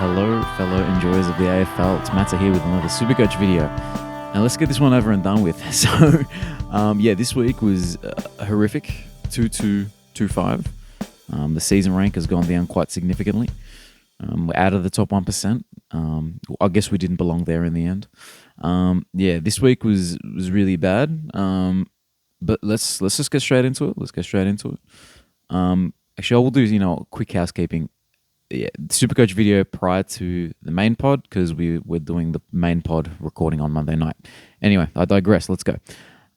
Hello, fellow enjoyers of the AFL. It's Matta here with another SUPERCOACH video. Now let's get this one over and done with. So, this week was horrific. 2-2, 2-5. The season rank has gone down quite significantly. We're out of the top 1%. I guess we didn't belong there in the end. This week was really bad. But let's just get straight into it. Actually, I will do quick housekeeping. SUPERCOACH video prior to the main pod because we're doing the main pod recording on Monday night. Anyway, I digress. Let's go.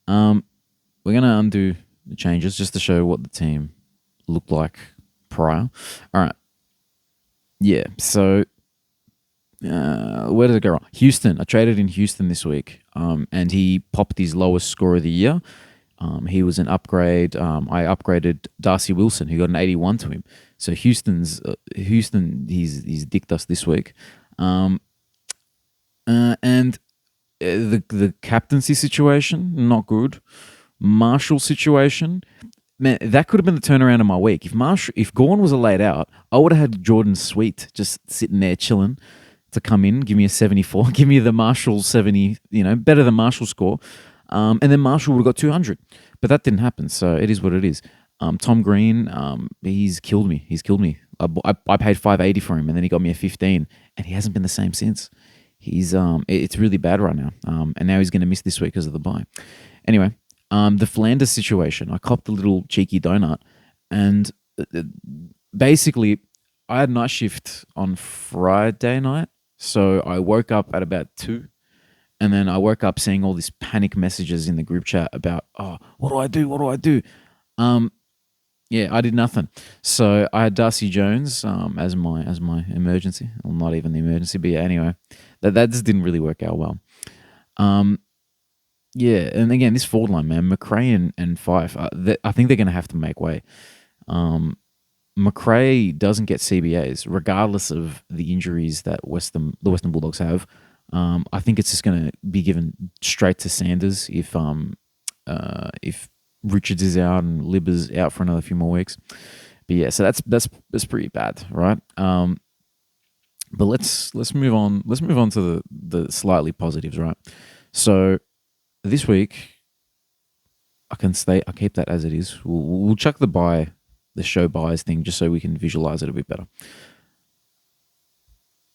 We're going to undo the changes just to show what the team looked like prior. All right. Yeah, so where did it go wrong? Houston. I traded in Houston this week, and he popped his lowest score of the year. He was an upgrade. I upgraded Darcy Wilson, who got an 81 to him. So Houston, he's dicked us this week. And the captaincy situation, not good. Marshall situation, man, that could have been the turnaround of my week. If Gawn was laid out, I would have had Jordan Sweet just sitting there chilling to come in, give me a 74, give me the Marshall 70, better than Marshall score. And then Marshall would have got 200. But that didn't happen, so it is what it is. Tom Green, he's killed me. I paid $5.80 for him, and then he got me a 15, and he hasn't been the same since. It's really bad right now. And now he's going to miss this week because of the bye. Anyway, the Flanders situation, I copped a little cheeky donut, and basically, I had night shift on Friday night, so I woke up at about 2. And then I woke up seeing all these panic messages in the group chat about, what do I do? What do I do? I did nothing. So I had Darcy Jones as my emergency. Well, not even the emergency, but yeah, anyway. That just didn't really work out well. And again, this forward line, man, McRae and Fife, I think they're going to have to make way. McRae doesn't get CBAs, regardless of the injuries that the Western Bulldogs have. I think it's just going to be given straight to Sanders if Richards is out and Libba's out for another few more weeks. But yeah, so that's pretty bad, right? But let's move on. Let's move on to the slightly positives, right? So this week, I keep that as it is. We'll chuck the show buys thing just so we can visualize it a bit better.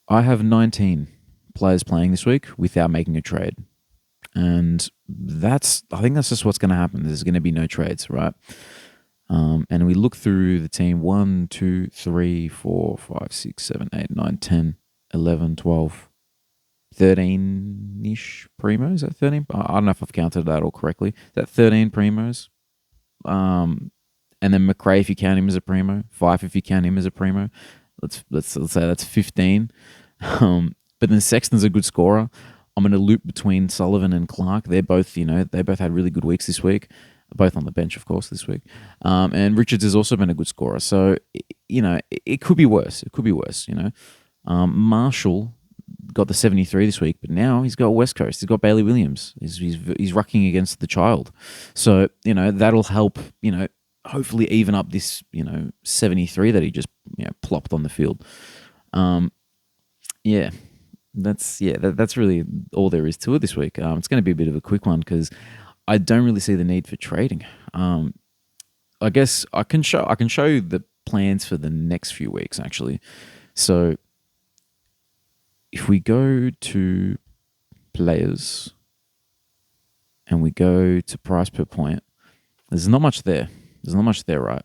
I have 19 players playing this week without making a trade. And I think that's just what's going to happen. There's going to be no trades, right? And we look through the team 1, 2, 3, 4, 5, 6, 7, 8, 9, 10, 11, 12, 13-ish primos. Is that 13? I don't know if I've counted that all correctly. Is that 13 primos? And then McRae, if you count him as a primo. 5 if you count him as a primo. Let's say that's 15. But then Sexton's a good scorer. I'm going to loop between Sullivan and Clark. They're both, they both had really good weeks this week. Both on the bench, of course, this week. And Richards has also been a good scorer. So, it could be worse. Marshall got the 73 this week, but now he's got West Coast. He's got Bailey Williams. He's rucking against the child. So, that'll help, hopefully even up this, 73 that he just, plopped on the field. That's really all there is to it this week. It's going to be a bit of a quick one because I don't really see the need for trading. I guess I can show you the plans for the next few weeks actually. So if we go to players and we go to price per point, there's not much there. Right?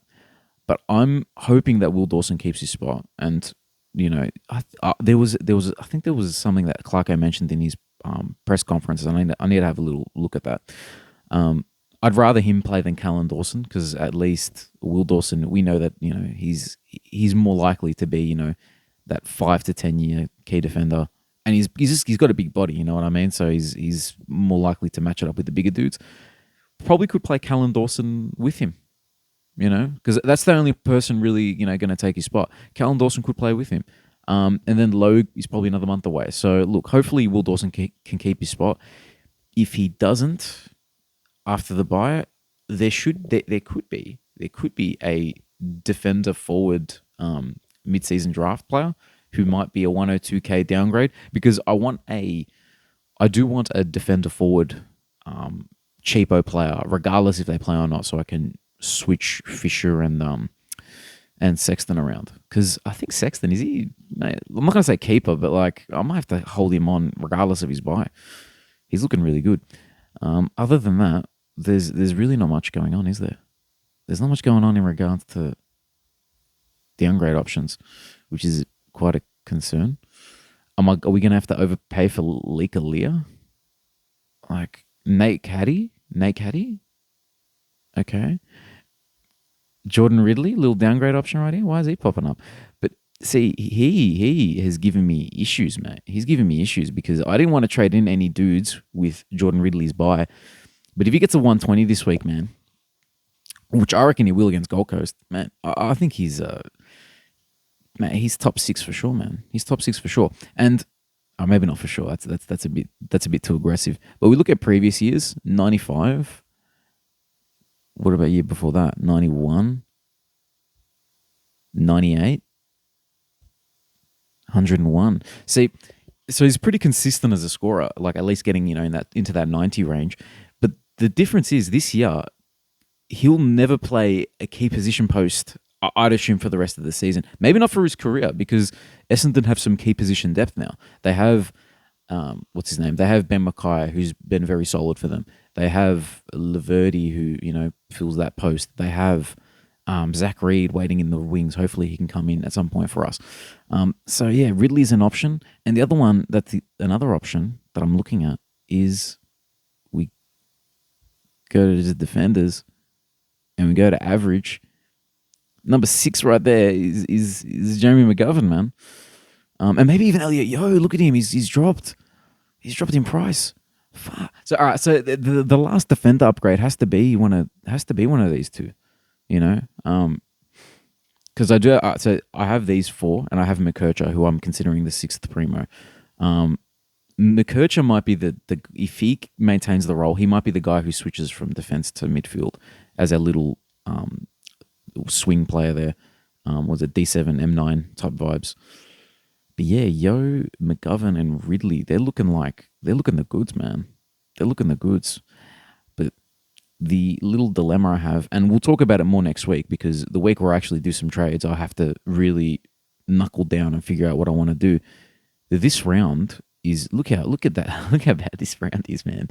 But I'm hoping that Will Dawson keeps his spot and. There was something that Clarko mentioned in his press conference. I need to have a little look at that. I'd rather him play than Callan Dawson because at least Will Dawson, we know that he's more likely to be that 5 to 10 year key defender, and he's got a big body. You know what I mean? So he's more likely to match it up with the bigger dudes. Probably could play Callan Dawson with him. Because that's the only person really, going to take his spot. Callan Dawson could play with him. And then Logue is probably another month away. So, look, hopefully Will Dawson can keep his spot. If he doesn't, after the bye, there could be a defender forward mid-season draft player who might be a 102k downgrade, because I do want a defender forward, cheapo player, regardless if they play or not, so I can switch Fisher and Sexton around. Because I think Sexton, is he? Mate, I'm not gonna say keeper, but like I might have to hold him on regardless of his buy. He's looking really good. Other than that, there's really not much going on, is there? There's not much going on in regards to downgrade options, which is quite a concern. Are we going to have to overpay for Lika Lear? Like Nate Caddy? Okay. Jordan Ridley, little downgrade option right here. Why is he popping up? But see, he has given me issues, mate. He's given me issues because I didn't want to trade in any dudes with Jordan Ridley's buy. But if he gets a 120 this week, man, which I reckon he will against Gold Coast, man, I think he's top 6 for sure, man. He's top 6 for sure. And maybe not for sure. That's a bit too aggressive. But we look at previous years, 95. What about year before that? 91, 98, 101. See, so he's pretty consistent as a scorer, like at least getting, into that 90 range. But the difference is this year, he'll never play a key position post, I'd assume, for the rest of the season. Maybe not for his career, because Essendon have some key position depth now. They have, what's his name? They have Ben Mackay, who's been very solid for them. They have Laverty, who, fills that post. They have Zach Reed waiting in the wings. Hopefully he can come in at some point for us. So, yeah, Ridley's an option. And the other one, another option that I'm looking at is we go to the defenders and we go to average. Number 6 right there is Jeremy McGovern, man. And maybe even Elliot Yeo. Look at him. He's dropped. He's dropped in price. Fuck. So all right. So the last defender upgrade has to be one of these two. Because I do. So I have these 4, and I have McKercher, who I'm considering the 6th primo. McKercher might be the if he maintains the role, he might be the guy who switches from defense to midfield as a little swing player there. Was it D7, M9 type vibes? But yeah, Yo, McGovern, and Ridley, they're looking the goods, man. They're looking the goods. But the little dilemma I have, and we'll talk about it more next week, because the week where I actually do some trades, I have to really knuckle down and figure out what I want to do. This round is look at that. Look how bad this round is, man.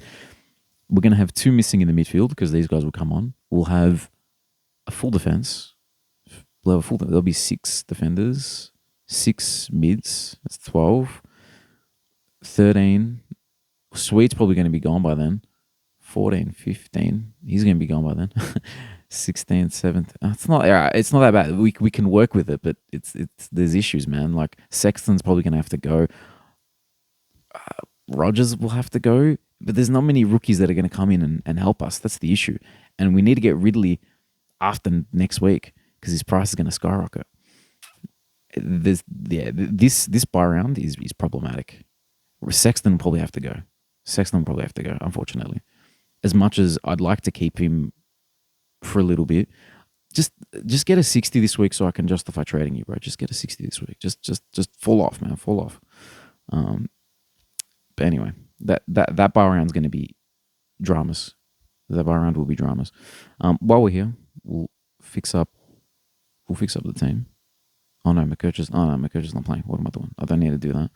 We're gonna have 2 missing in the midfield because these guys will come on. We'll have a full defense. There'll be 6 defenders, 6 mids. That's 12. 13. Sweet's probably going to be gone by then. 14, 15. He's going to be gone by then. 16, 17. It's not that bad. We can work with it, but there's issues, man. Like Sexton's probably going to have to go. Rogers will have to go, but there's not many rookies that are going to come in and help us. That's the issue, and we need to get Ridley after next week because his price is going to skyrocket. This buy round is problematic. Sexton will probably have to go. Unfortunately. As much as I'd like to keep him for a little bit, just get a 60 this week so I can justify trading you, bro. Just get a 60 this week. Just fall off, man. Fall off. But anyway, that buy round is going to be dramas. That buy round will be dramas. While we're here, we'll fix up the team. Oh no, McKercher's not playing. What am I doing? I don't need to do that.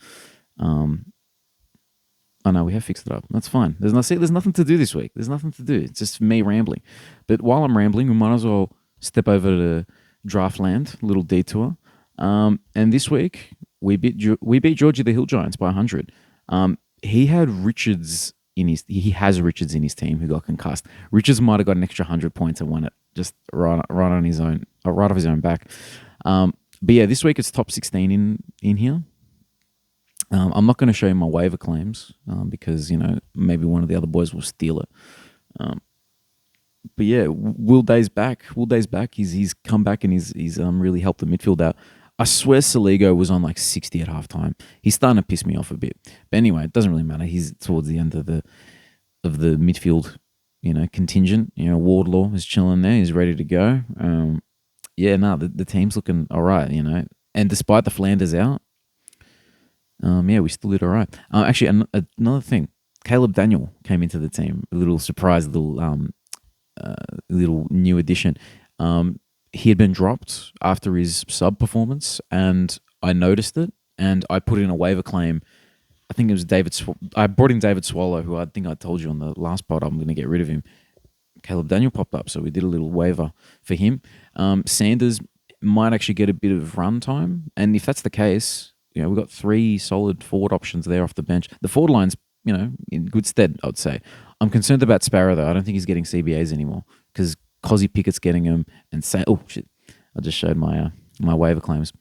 Oh no, we have fixed it up. That's fine. There's nothing to do this week. There's nothing to do. It's just me rambling. But while I'm rambling, we might as well step over to Draftland, little detour. And this week we beat Georgie the Hill Giants by 100. He has Richards in his team who got concussed. Richards might have got an extra 100 points and won it just right on his own, right off his own back. But yeah, this week it's top 16 in here. I'm not going to show you my waiver claims because maybe one of the other boys will steal it. But yeah, Will Day's back. He's come back and he's really helped the midfield out. I swear Saligo was on like 60 at halftime. He's starting to piss me off a bit. But anyway, it doesn't really matter. He's towards the end of the midfield, contingent. Wardlaw is chilling there. He's ready to go. The team's looking all right, And despite the Flanders out, Yeah, we still did all right. Actually, another thing, Caleb Daniel came into the team. A little surprise, little new addition. He had been dropped after his sub performance, and I noticed it, and I put in a waiver claim. I think it was David. I brought in David Swallow, who I think I told you on the last pod I'm going to get rid of him. Caleb Daniel popped up, so we did a little waiver for him. Sanders might actually get a bit of run time, and if that's the case, we've got 3 solid forward options there off the bench. The forward line's in good stead, I would say. I'm concerned about Sparrow though. I don't think he's getting CBAs anymore because Cozzy Pickett's getting him, and oh shit, I just showed my my waiver claims.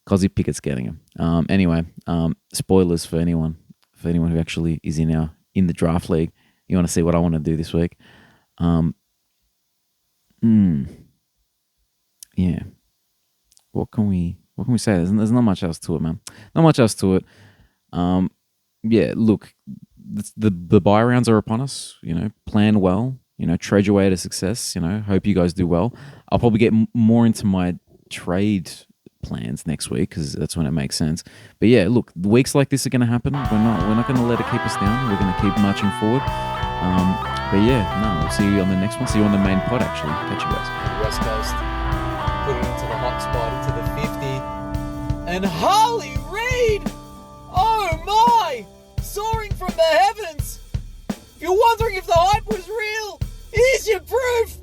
Cozzy Pickett's getting him. Anyway, spoilers for anyone who actually is in the draft league. You want to see what I want to do this week? Yeah. What can we say? There's not much else to it, man. Not much else to it. Yeah. Look, the buy rounds are upon us. Plan well. Trade your way to success. Hope you guys do well. I'll probably get more into my trade plans next week because that's when it makes sense. But yeah, look, weeks like this are going to happen. We're not going to let it keep us down. We're going to keep marching forward. But yeah, no, we'll see you on the next one. See you on the main pod, actually. Catch you guys. West Coast, put it into the hot spot, into the 50. And Harley Reid! Oh my! Soaring from the heavens! If you're wondering if the hype was real, here's your proof!